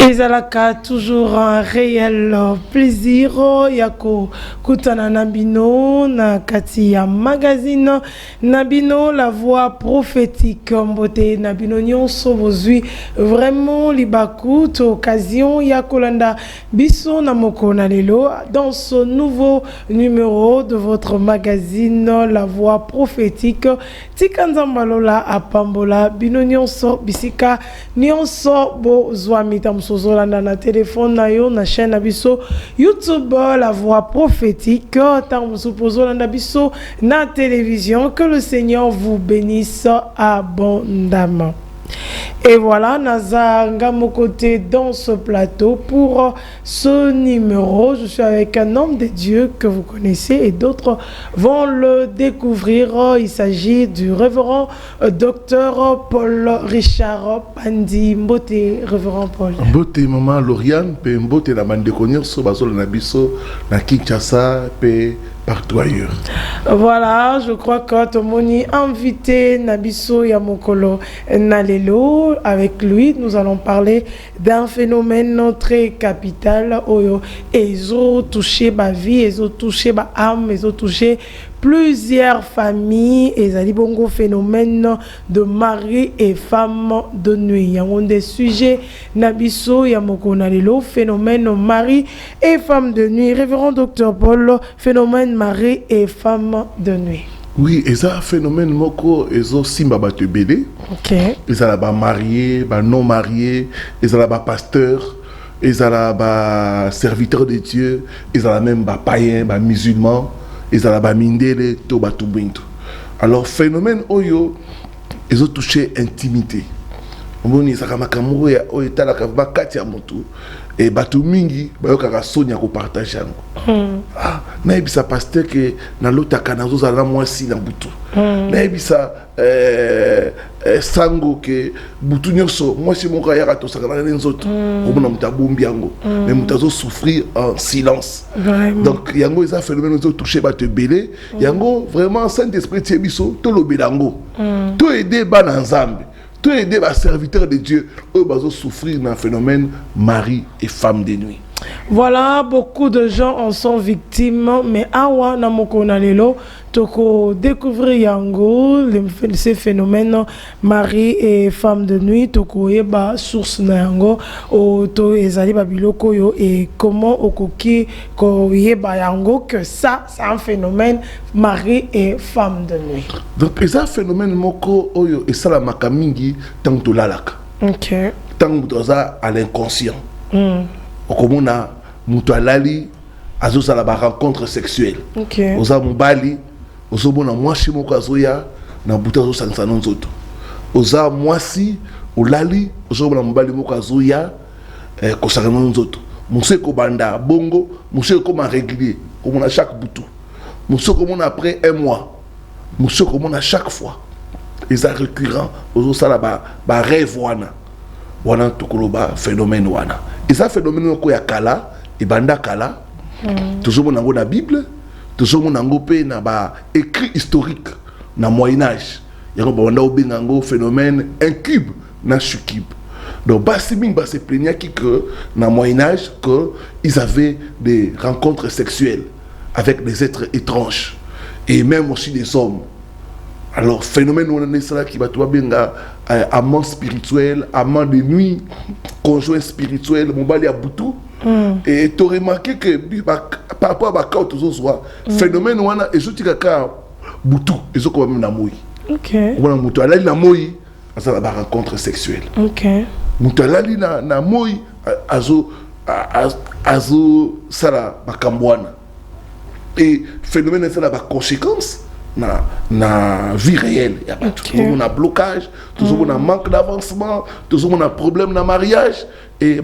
Ezalaka toujours un réel plaisir yako kutana nabino na kati ya magazine nabino la voix prophétique mbote nabino nyonso bozui vraiment libaku to occasion ya kolanda biso na mokona lelo dans ce nouveau numéro de votre magazine la voix prophétique tikanzambalola apambola bino nyonso bisika nyonso bozwa mitamso Zolanda na téléphone na yo na chaîne abiso YouTube la voix prophétique Zolanda biso na télévision. Que le Seigneur vous bénisse abondamment. Et voilà, Naza Ngamo côté dans ce plateau pour ce numéro. Je suis avec un homme de Dieu que vous connaissez et d'autres vont le découvrir. Il s'agit du révérend docteur Paul Richard Pandi. Mbote, révérend Paul. Mbote, maman Lauriane, pe mbote la mande konir so bazol na biso na Kinshasa pe partout ailleurs. Voilà, je crois que Tomoni invité Nabiso Yamokolo Nalelo. Avec lui, nous allons parler d'un phénomène très capital. Ils ont touché ma vie, ils ont touché ma âme, ils ont touché plusieurs familles. Et ça dit bongo phénomène de mari et femme de nuit. Il y a des sujets Nabiso Yamoko Nalelo, phénomène mari et femme de nuit. Révérend docteur Paul, phénomène mari et femme de nuit. Oui, et ça phénomène moko ezo simba ba te belé. OK. Ils ont ba marié, ba non marié, ils ont ba pasteur, ils ont ba serviteur de Dieu, ils ont même ba païen, ba musulman, ils ont ba mindele to ba tubinto. Alors phénomène oyo ils ont touché intimité. Mboni sakama kamuro ya oyo tala ka ba kati ya motu et batu mingi bayoka sonya ko partager yango. Ah, na ebisa pasteur que na lota kana zo za mwasi na butu. Na ebisa sango que butu nyonso mwasi moko ya rato sakana nzoto. Obona mutabumbi yango. Mais mutazo souffrir en silence. Donc yango eza phénomène zo toucher batu belé, yango vraiment Saint-Esprit tiebiso to lobelango. To aider bana nzambe. Tout aider les serviteurs de Dieu, eux ils souffrir d'un phénomène mari et femme de nuit. Voilà, beaucoup de gens en sont victimes, mais awa namoko nalelo toko découvrir yango ces phénomènes mari et femme de nuit toko eba source na yango o to ezali babiloko yo et comment okoki ko yeba yango que ça c'est un phénomène mari et femme de nuit. Donc c'est un phénomène moko oyo et ça la makamingi tant to lalaka. OK. Tant doza à l'inconscient. Okomona mutu alali azosala ba rencontre sexuelle. OK. Oza mobali ozomona mwasi moko azoya na buta azosangisa nzoto. Oza mwasi olali ozomona mobali moko azoya kosangana nzoto. Musu ko banda bongo, musu ko ma régulier, komona chaque butu. Musu komona après un mois. Musu komona chaque fois. Et ça récurrent ozosala ba rêve wana tokoloba phénomène wana. Et ça phénomène ko ya kala et banda kala. Toujours mon na Bible, toujours mon nango pe na ba écrit historique na Moyen Âge. Yango banda obengango phénomène incube na succube. Donc basiming ba se plaignait que na Moyen Âge que ils avaient des rencontres sexuelles avec des êtres étranges et même aussi des hommes. Alors, phénomène on est ça qui va tout bien amant spirituel, amant de nuit, conjoint spirituel, mon bali à boutou. Et tu as remarqué que par rapport à quand tu vois phénomène on a et je dis que boutou, ils sont quand même na moi. OK. On a boutou là na moi, ça la rencontre sexuelle. OK. Boutou là na moi azo sala bakambwana. Et phénomène ça la conséquence na vie réelle. Il y a toujours un blocage, toujours un manque d'avancement, toujours un problème dans le mariage et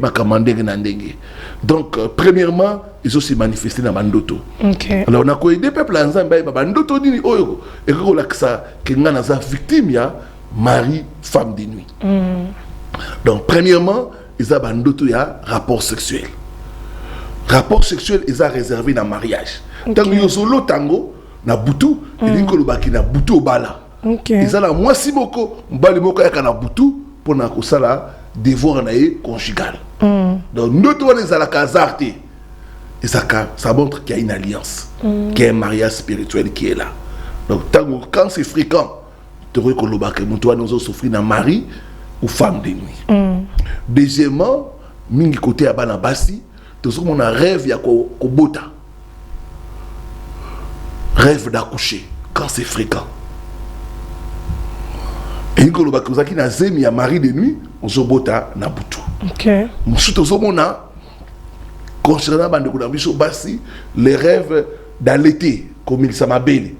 donc premièrement ils ont aussi manifesté dans Bandoto. Okay. Alors on a quoi des peuples ensemble Bandoto ni oyo et que là que ça que ngana za victime ya mari femme de nuit. Donc premièrement ils ont Bandoto ya rapport sexuel. Rapport sexuel ils ont réservé dans mariage. Tant que solo tango na butu il ko lobaki na butu obala. OK. Ils ont la mwasi moko mbali moko ya kana butu pour na kosala devoir nae conjugal. Donc ndoto wana ezalaka hasard te. Et ça montre qu'il y a une alliance, qu'il y a un mariage spirituel qui est là. Donc quand c'est fréquent, tu vois que Moutoua nous a souffert d'un mari ou femme de nuit. Deuxièmement, mingi côté à Banabasi, tout ce qu'on a rêve, il y a Kobota. Rêve d'accoucher, quand c'est fréquent. Et quand on a un zemi à mari de nuit, on se bota na butu. Ok. Concernant les rêves d'allaiter, comme il s'appelle.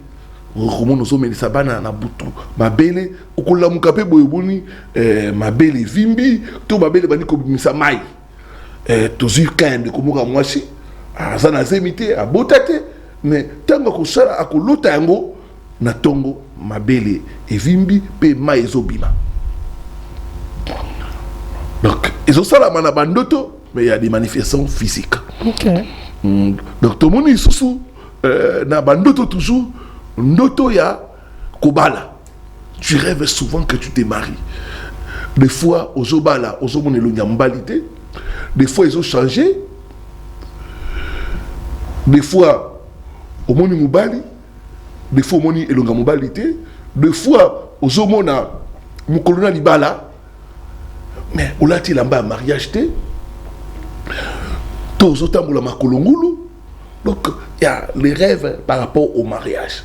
Comment nous sommes les abana na butu. Ma belle, au cours de la moukape boyoboni, ma belle vimbi, tout ma belle bani comme misamai. Toujours quand de comme moi si, à zanazemité, à botate, mais tant que ça a kolotango, na tongo, ma belle et vimbi, pe maïzobima. Donc, ils ont ça la manabandoto, mais il y a des manifestations physiques. Ok. Donc, tout le monde est sous na bandoto toujours. Ndoto ya kobala. Tu rêves souvent que tu te maries. Des fois, aux obala, aux hommes de des fois, ils ont changé. Des fois, au moni mobali. Des fois, au moni elonga mobilité. Des fois, aux hommes na mukolona libala. Mais on l'a-t-il en bas mariage te. Tous autant pour la makolongulu. Donc, il y a les rêves par rapport au mariage.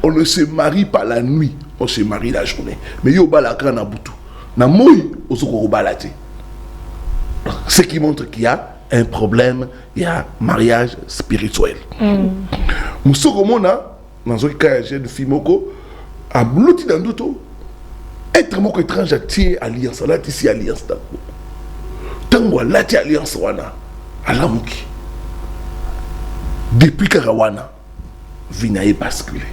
On ne se marie pas la nuit, on se marie la journée. Mais il y a un balakan na butu. Na moi, on se balate. Ce qui montre qu'il y a un problème, il y a mariage spirituel. Mousso komona, dans ce cas, j'ai une fille moko, a blouti dans d'autres. Être moko étrange à tirer alliance, là, ici alliance d'accord. Tango, là, tirer alliance, wana, à la mouki. Depuis Karawana, Vinae basculé.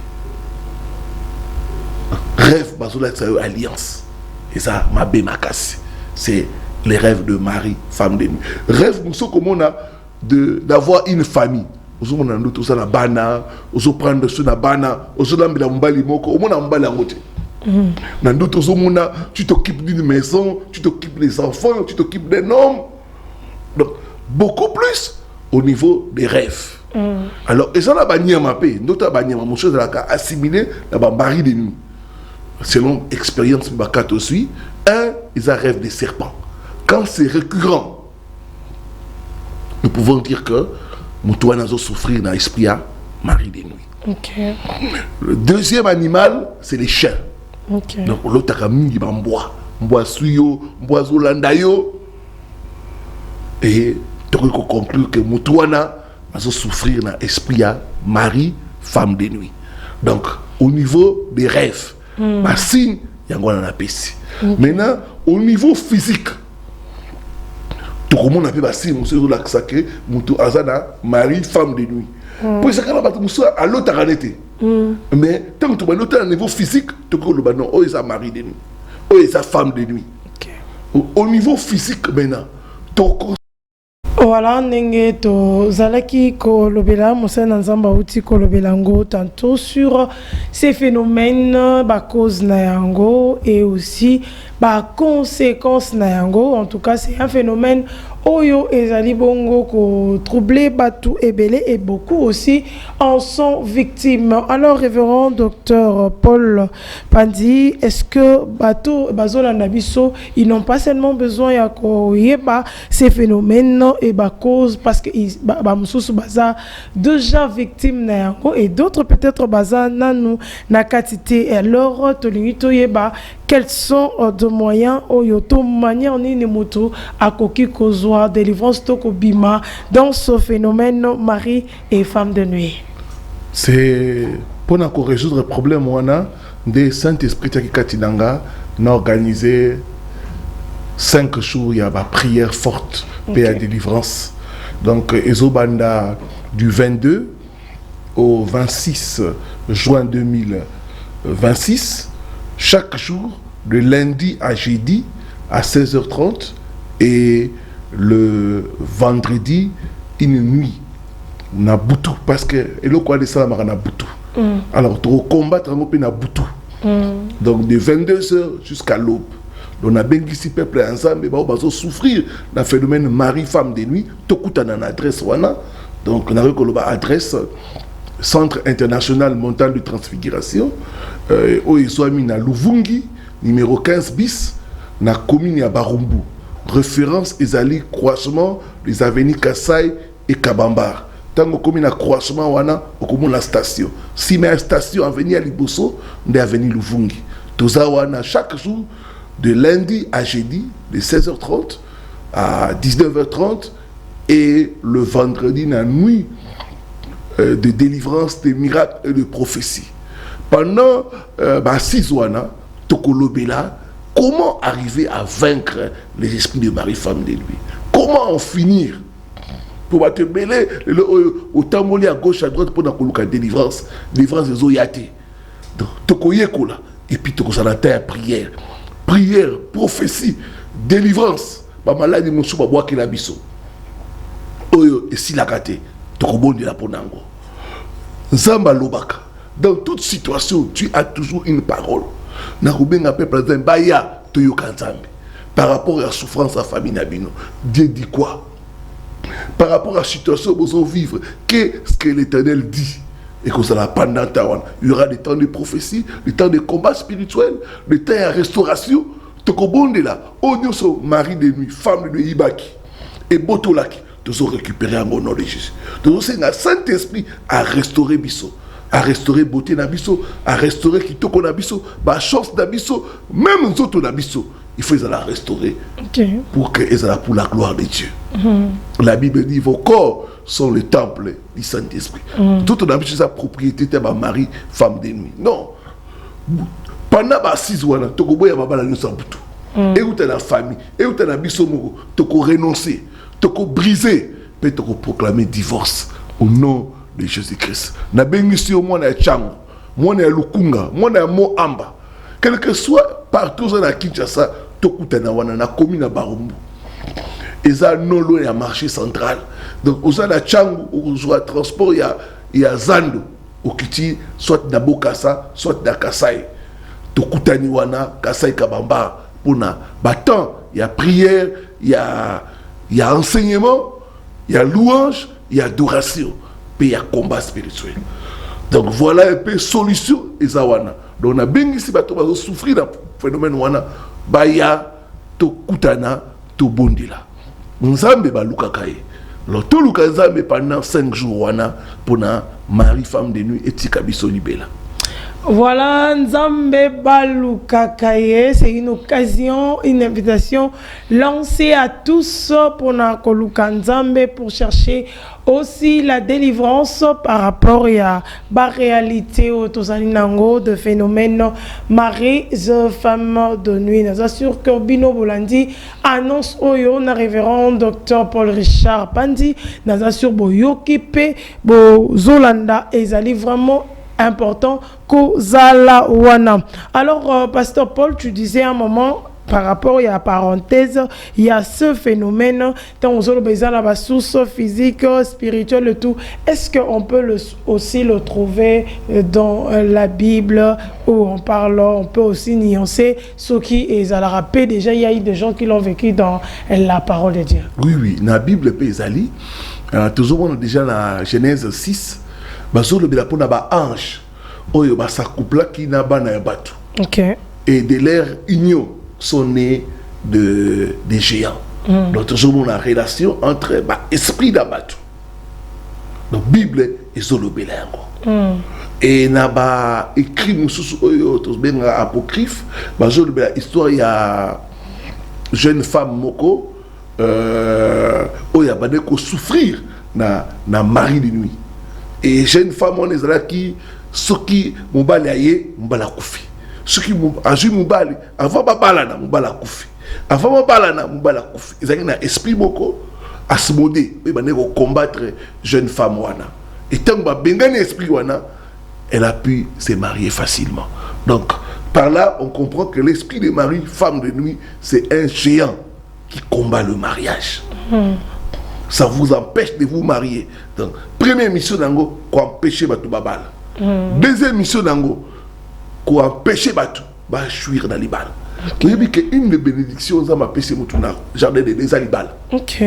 Rêve, Bazola, c'est une alliance. Et ça, ma bémakasi. C'est les rêves de mari, femme de nuit. Rêve, nous sommes comme on a d'avoir une famille. Nous sommes dans tout ça, la bana, nous sommes prendre sur la bana, nous sommes dans la mbali moko, au moins en mbali en côté. Dans d'autres zones, tu t'occupes d'une maison, tu t'occupes des enfants, tu t'occupes d'un homme. Donc, beaucoup plus au niveau des rêves. Alors, et ça, la bannière m'a payé. Notre bannière m'a montré assimilé la mari de nuit. Selon l'expérience de aussi, ils ont rêve des serpents. Quand c'est récurrent, nous pouvons dire que nous devons souffrir dans l'esprit à mari de nuit. Okay. Le deuxième animal, c'est les chiens. Okay. Donc, l'autre a mis un bois. Bois suyo, bois zolandayo. Et tu peux conclure que nous devons souffrir dans l'esprit à mari, femme de nuit. Donc, au niveau des rêves, par signe, il y a un appétit. Maintenant, au niveau physique, tout le monde a fait signe, monsieur Zolak-Sake, Moutou Azana, mari, femme de nuit. Pour ça, quand on a à l'autre arrêté. Mais tant que tu as un niveau physique, tu peux le non, oh, il est mari de nuit, oh, il est femme de nuit. Au niveau physique, maintenant, voilà, ndenge to zalaki kolobela Mosana Nzamba uti kolobela ngo tantôt sur ces phénomènes ba cause na yango et aussi ba conséquences na yango. En tout cas, c'est un phénomène oyo ezali bongo ko troubler batu ebele et beaucoup aussi en sont victimes. Alors, révérend docteur Paul Pandi, est-ce que bato bazolanda biso ils n'ont pas seulement besoin ya ko yeba ces phénomènes et ba cause parce que ba mususu baza déjà victimes na yango et d'autres peut-être baza nanu na katité. Et alors tolingi to yeba quels sont de moyens oyo to manière ni moto akoki kozwa délivrance toko bima dans ce phénomène mari et femme de nuit. C'est pour nous résoudre le problème wana des Saint-Esprit qui katinanga n'a organisé 5 jours il y a ba prière forte et à délivrance. Donc ezobanda du 22 au 26 juin 2026 chaque jour de lundi à jeudi à 16h30 et le vendredi une nuit na butu parce que et le quoi de ça na butu. Alors tu combattre un peu na butu. Donc de 22h jusqu'à l'aube. On a bien ici peuple ensemble, bah on souffrir d'un phénomène mari-femme de nuit. Tout coûte en adresse wana. Donc on a vu que l'adresse Centre international montal de transfiguration. Où ils sont mis à Luvungi, numéro 15 bis, na commune à Barumbu. Référence ezali croisement les avenues Kassai et Kabambar. Tant que commune à croisement wana, au commune la station. Si mais station avenue à Liboso, de avenue Luvungi. Toza wana chaque jour de lundi à jeudi de 16h30 à 19h30 et le vendredi la nuit de délivrance, de miracles et de prophéties. Pendant 6 wana, Tokolobela, comment arriver à vaincre les esprits de Marie-Femme de lui? Comment en finir? Pour te mêler au tamoli à gauche, à droite, pour la délivrance des Zoyate. Donc, Tokoyekola. Et puis, Tokosanata, prière. Prière, prophétie, délivrance. Ma maladie, mon souba, bois qui la biso. Oyo, et si la gâté, Tokobondi la ponango. Zamba Lobaka. Dans toute situation, tu as toujours une parole. Par rapport à la souffrance de la famille Nabino, Dieu dit quoi? Par rapport à la situation où nous vivons, qu'est-ce que l'Éternel dit? Et que ça pendant il y aura des temps de prophétie, des temps de combat spirituel, des temps de restauration. Tokobonde là, oh nous sommes mari de nuit, femme de nuit, Ibaki et Botolaki, nous sommes récupérés en nom de Jésus. Nous sommes un Saint-Esprit à restaurer Bisso. À restaurer beauté nabiso, à restaurer kitoko nabiso, ba chance nabiso, même nous autres nabiso, il faut la restaurer pour que pour la gloire de Dieu. La Bible dit vos corps sont le temple du Saint-Esprit. D'autres nabiso sa propriété de ma mari, femme de nuit. Non. Pendant 6 wana, toko boya babala no sambutu. Et où t'as la famille, et où t'as nabiso moko, toko renoncer, toko briser, puis toko proclamer divorce au nom de Jésus-Christ. Na bengi au monde ya Chango, monde ya Lukunga, monde ya Moamba. Quel que soit partout dans la Kinshasa, tokutana wana na commune na Barumbu. Eza non loin ya marché central. Donc aux na Chango, aux transport ya Zando, au kiti soit na Bokassa, soit na Kasai. Tokutani wana Kasai Kabamba pour na battant, il y a prière, il y a enseignement, il y a louange, il y a adoration. Il y a combat spirituel. Donc voilà un peu solution et zawana. Donc on a bien ici bato bazo souffrir d'un phénomène wana baya to kutana to bondila. Nzambe ba luka kaye. Alors to luka nzambe pendant 5 jours wana pour na mari femme de nuit et tika biso libela. Voilà, Nzambe Balukakaye, c'est une occasion, une invitation lancée à tous pour Nakoluka Nzambe pour chercher aussi la délivrance par rapport à la réalité au Tosalinango de phénomènes mari, femme de nuit. Nous assure que Bino Bolandi annonce Oyo, na révérend Dr Paul Richard Pandi, nous assure Boyoki Pe, Bo Zolanda, et ils allaient vraiment important Kozala Wana. Alors, Pasteur Paul, tu disais à un moment, par rapport à la parenthèse, il y a ce phénomène, dans la source physique, spirituelle et tout. Est-ce qu'on peut aussi le trouver dans la Bible où on parle, on peut aussi nuancer ce qui est à la rappel. Déjà, il y a eu des gens qui l'ont vécu dans la parole de Dieu. Oui, oui, dans la Bible, toujours on a déjà la Genèse 6. Bazolo bela pona ba ange oyo ba sa couple qui na ba na batu. OK. Et de leur union sont nés des géants. Donc toujours on a relation entre ba esprit d'abatu. Donc Bible et zolo bela ngo. Et na ba écrit mususu oyo tos benga apocryphe, bazolo bela histoire ya jeune femme moko oyo ba de ko souffrir na mari de nuit. Et jeune femme, on est là qui, ceux qui m'ont balayé, m'ont balayé. Ceux qui m'ont agi, m'ont balayé. Avant ma balana, m'ont balayé. Avant ma balana, m'ont balayé. Ils ont un esprit moko à se moder. Ils vont combattre jeune femme wana. Et tant que bengane esprit wana, elle a pu se marier facilement. Donc par là, on comprend que l'esprit de mari, femme de nuit, c'est un géant qui combat le mariage. Ça vous empêche de vous marier. Donc, première mission d'Ango, quoi empêcher Batou Babal. Deuxième mission d'Ango, quoi empêcher Batou, bah, chuir dans les balles. Vous avez qu'une des bénédictions, ça m'a passé mon tournage, jardin des alibales. Ok.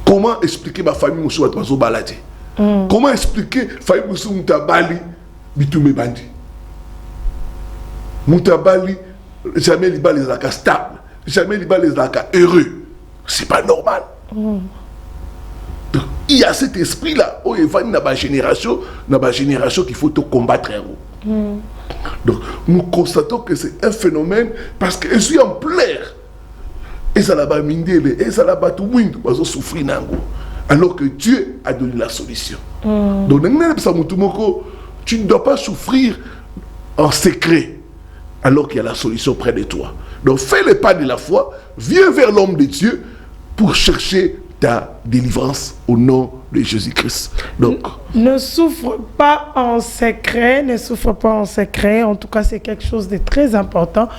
Comment expliquer ma famille moussou à toi balade? Comment expliquer famille moussou moutabali bitume bandi? Moutabali jamais les balles les stable, jamais les balles les heureux. C'est pas normal. Donc, il y a cet esprit là, où il va dans ma génération qu'il faut te combattre. Donc nous constatons que c'est un phénomène parce que je suis en plaire. Et ça là-bas mindele, et ça là-bas tout le monde va souffrir nango. Alors que Dieu a donné la solution. Donc tu ne dois pas souffrir en secret alors qu'il y a la solution près de toi. Donc fais le pas de la foi, viens vers l'homme de Dieu pour chercher ta délivrance au nom de Jésus-Christ. Donc, ne souffre pas en secret, ne souffre pas en secret. En tout cas, c'est quelque chose de très important.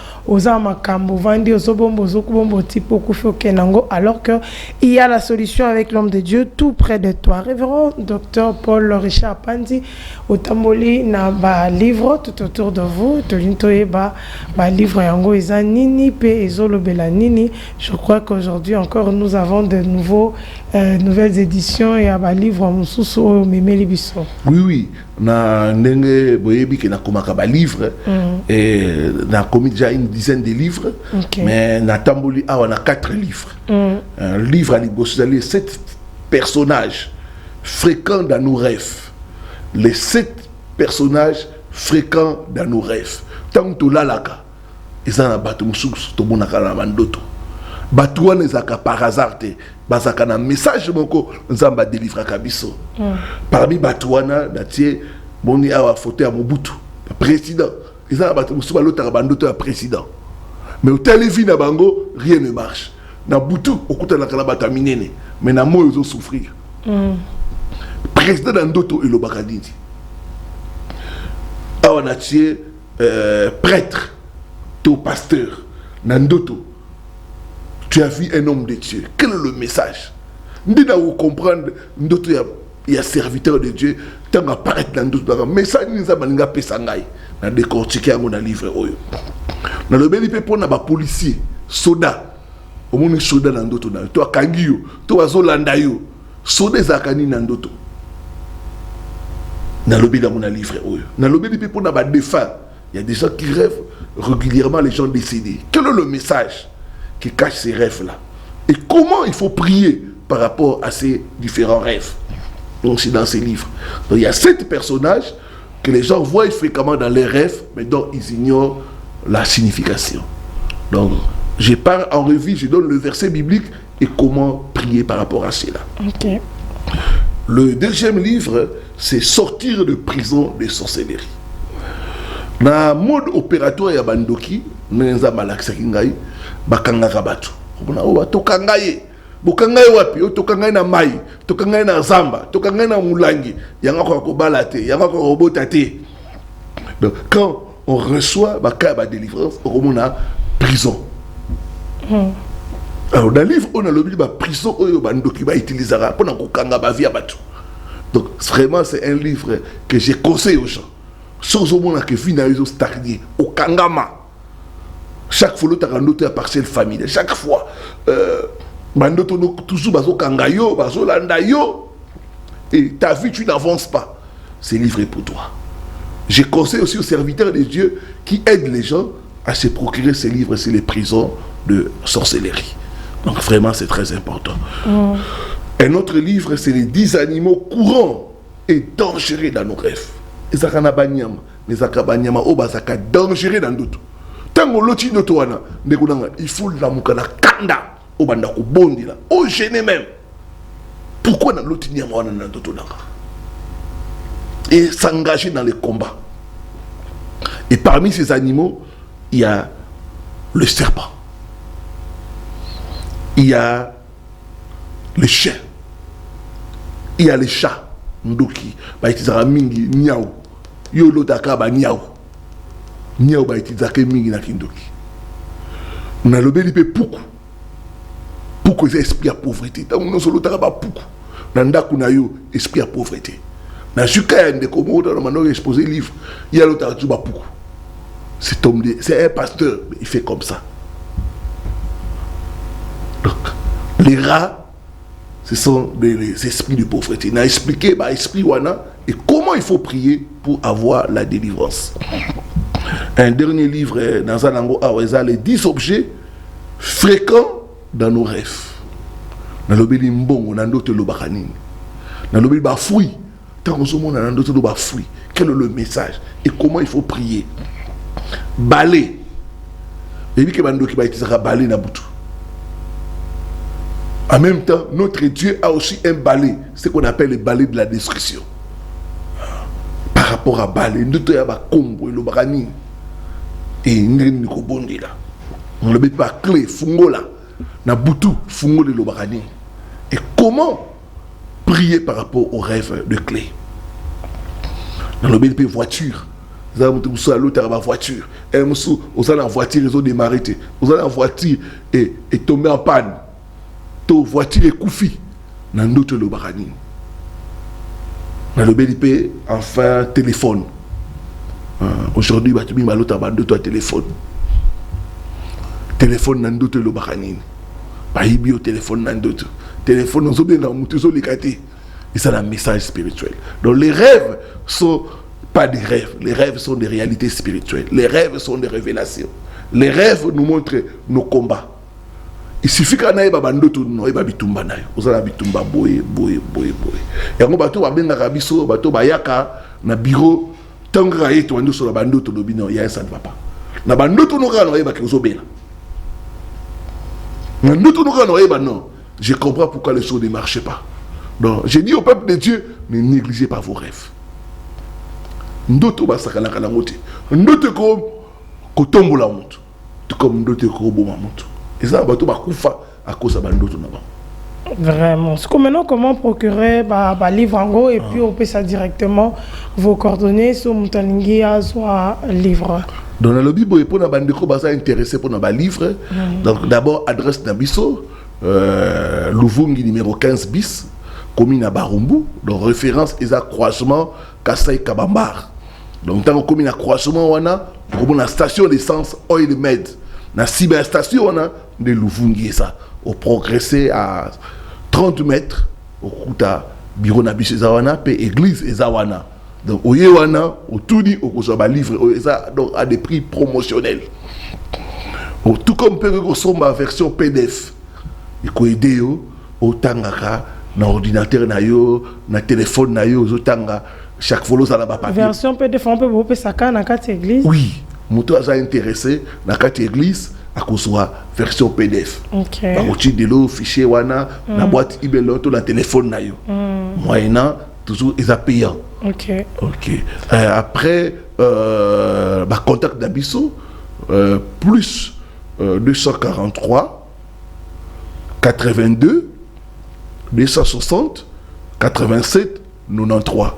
Alors qu'il y a la solution avec l'homme de Dieu tout près de toi. Révérend Dr Paul Richard Pandi, au Tamboli, na ba livre tout autour de vous. Ba livre yango eza nini pe ezolo bela nini. Je crois qu'aujourd'hui encore nous avons de nouvelles éditions et un livre mususu memeli biso. Oui, na ndenge boyebi ke na komaka ba livre et na commis déjà une dizaine de livres, mais na tamboli awa na 4 livres. Un livre à liboso les 7 personnages fréquents dans nos rêves. Les 7 personnages fréquents dans nos rêves. Tant to lalaka ezana bato mususu to bonaka na mandoto. Batouane ezaka par hasard te bazaka na message moko nzamba délivra kabiso. Parmi batouana datie boni awa photo ya Mobutu président ezana bato mususu balota bandoto ya président. Mais au télévi na bango rien ne marche. Na butu okuta na kala bato minene mais na moyo zo souffrir. Président na ndoto elobaka dindi. Awa na tie prêtre to pasteur na ndoto. Tu as vu un homme de Dieu. Quel est le message? Nous devons comprendre qu'il y a serviteur de Dieu. Tant apparaître dans d'autres message, nous avons décortiqué dans le livre. Dans le bel pour les policiers, soldats, au moins soldats dans d'autres. Toi, Kangio, toi, Zolandayo, soldats Zakani dans d'autres. Dans le bel dans le livre. Dans le bel pour les défunts, il y a des gens qui rêvent régulièrement, les gens décédés. Quel est le message qui cache ces rêves-là? Et comment il faut prier par rapport à ces différents rêves? Donc c'est dans ces livres. Donc il y a 7 personnages que les gens voient fréquemment dans les rêves, mais dont ils ignorent la signification. Donc je pars en revue, je donne le verset biblique et comment prier par rapport à cela. Okay. Le deuxième livre, c'est Sortir de prison des sorcelleries. Dans le mode opératoire, il y a Bandoki, Nenza Malaksaki Ngai, bakangaka bato kuna o tokangaye bokangaye wapi o tokangaye na mai tokangaye na zamba tokangaye na mulangi yanga ko balate yanga ko robota te. Donc quand on reçoit ba délivrance on a prison. Alors dans le livre on a le ba prison oyo bandoki ba utilisera pour na kokanga ba via bato. Donc vraiment c'est un livre que je conseille aux gens sans au moins que finalement stagner au kangama. Chaque fois, tu as un autre partiel familial. Chaque fois, toujours bazo kangayo, bazo landayo, et ta vie, tu n'avances pas. C'est livré pour toi. Je conseille aussi aux serviteurs de Dieu qui aident les gens à se procurer ces livres, c'est les prisons de sorcellerie. Donc vraiment, c'est très important. Un autre livre, c'est les 10 animaux courants et dangereux dans nos rêves. Les akabanyama, dangereux dans d'autres. Tango loti no toana il faut la mukana kanda au banda ko bondi là au gêner même. Pourquoi na loti nyama wana na ndoto nanga? Et s'engager dans les combats. Et parmi ces animaux, il y a le serpent. Il y a le chien. Il y a les chats. Ndoki, ba itizara mingi nyao. Yo lotaka ba nyao. Niao ba itizake mingi na kindoki. Na lobeli pe puku. Puku c'est esprit à pauvreté. Tant on solo taka ba puku. Na ndaku na yo esprit à pauvreté. Na juka ya ndeko mo na mano exposer livre. Ya lota tu ba puku. c'est un pasteur, mais il fait comme ça. Donc, les rats, ce sont les esprits de pauvreté. Il a expliqué, esprit wana, et comment il faut prier pour avoir la délivrance. Un dernier livre, dans un langue aweza, les 10 objets fréquents dans nos rêves. Dans le béli mbongo, dans d'autres le baranine. Dans le béli bafoui, tant qu'on se montre dans d'autres le bafoui. Quel est le message et comment il faut prier? Balai. Et puis que bando qui va utiliser balai na butu. En même temps, notre Dieu a aussi un balai, ce qu'on appelle le balai de la destruction. Par rapport à balai, nous avons un combo et le barani. Et nous avons un là. On ne met pas clé, fungo là. Na butu, fungo de le barani. Et comment prier par rapport au rêve de clé? Dans le BNP voiture. Vous avez l'autre voiture. Et vous allez en voiture, ils ont démarré. Vous allez en voiture et tomber en panne. To voiture et koufi. Dans d'autres le barani. Dans le BNP, enfin, téléphone. Aujourd'hui, tu as l'autre abandon téléphone. Téléphone dans d'autres le barani. Pas au téléphone dans d'autres. Téléphone, nous sommes bien dans les quartiers. Et c'est un message spirituel. Donc les rêves sont pas des rêves. Les rêves sont des réalités spirituelles. Les rêves sont des révélations. Les rêves nous montrent nos combats. Il suffit qu'on ait bandoto no eba bitumba nayo. Osala bitumba boye. Et on bato ba benga biso, bato bayaka na bureau tanga yeto wando so bandoto no bino ya ça ne va pas. Na bandoto no kana eba ke ozobela. Na bandoto no kana eba non. Je comprends pourquoi les choses ne marchaient pas. Donc, j'ai dit au peuple de Dieu, ne négligez pas vos rêves. Ndoto basakala kana mote. Ndoto ko tombo la monte. Tout comme ndoto ko boma monte. Et ça bato ba kufa à cause de ndoto na ba. Vraiment. Maintenant, comment procurer livre en gros et puis on peut ça directement vos coordonnées sur Mutalingia soit livre. Dans le Bible pour na bandeko ba ça intéressé pour na livre. Donc d'abord adresse Nabiso Luvungi numéro 15 bis. Commune à Barumbu, donc référence est à croisement Kassai Kabambar. Donc tant que commune à croisement on a pour la station d'essence Oil Med, la cyberstation on a de Luvungi ça, au progresser à 30 mètres au Kuta bureau na bisezawana pe église ezawana. Donc au yewana au touni au kosoba livre ça donc à des prix promotionnels. Tout comme peut que version PDF. Il ko aider au tangaka na ordinateur na yo na téléphone na yo zotanga chaque fois ça la papier version PDF on peut beaucoup ça na carte église. Oui moto a intéressé na carte église à cause version PDF. OK. Ba outil de l'eau fichier wana na boîte email to na téléphone na yo. Moyennant toujours ils a payant. OK. Après contact d'Abisso plus 243 82 260 87 93.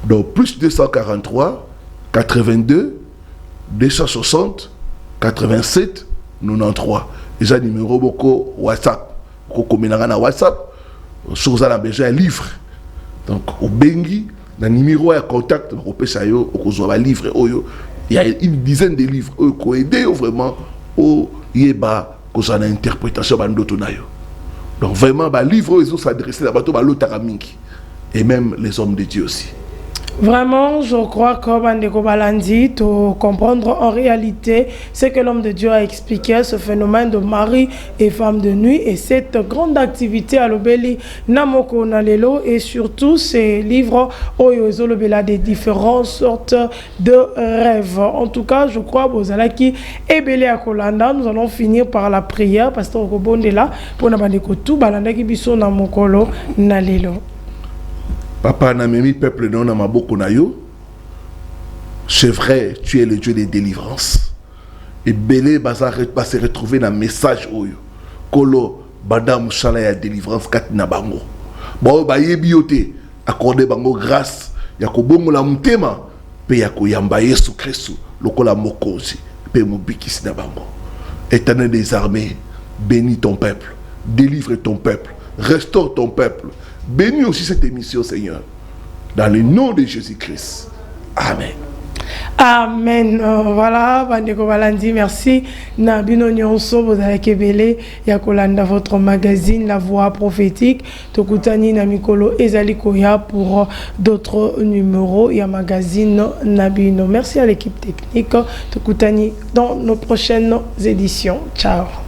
Donc plus 243 82 260 87 93. Et j'ai numéro beaucoup WhatsApp. Beaucoup na WhatsApp. Sur ça, on a un livre. Donc au Bengi, dans le numéro de contact, on peut sayo, on a livre. Il y a une dizaine de livres qui ont aidé vraiment au yeba qu'on a une interprétation de nayo. Donc vraiment, les livres, ils ont s'adressé à l'autre et même les hommes de Dieu aussi. Vraiment, je crois que Bandeko Balandi, de comprendre en réalité ce que l'homme de Dieu a expliqué, ce phénomène de mari et femme de nuit et cette grande activité à l'Obeli, Namoko Nalelo et surtout ces livres Oyozo Lobela des différentes sortes de rêves. En tout cas, je crois, Bozalaki et Belé à Kolanda, nous allons finir par la prière, Pasteur Okobondela, pour Nabandeko tout, Balanda qui biso Namokolo Nalelo. Papa Namemi, peuple non Namaboko Nayo, c'est vrai, tu es le Dieu des délivrances. Et Belé va se retrouver dans le message Oyo. Kolo, Bada Mouchala ya délivrance Katina Bango. Bon, ba yebiote, accordé Bango grâce, Yako Bongo la Mutema, Pe Yako Yamba Yesu Christ, Lokola Mokosi, Pe Mobikis na Bango. Éternel des armées, bénis ton peuple, délivre ton peuple, restaure ton peuple. Bénis aussi cette émission, Seigneur. Dans le nom de Jésus-Christ. Amen. Amen. Voilà, Bandeko Balandi, merci. Nabino Nyonso, vous avez kebele, Yakolanda, votre magazine, La Voix Prophétique. Tokutani Namikolo Ezali Koya pour d'autres numéros. Il y a magazine Nabino. Merci à l'équipe technique. Tokutani dans nos prochaines éditions. Ciao.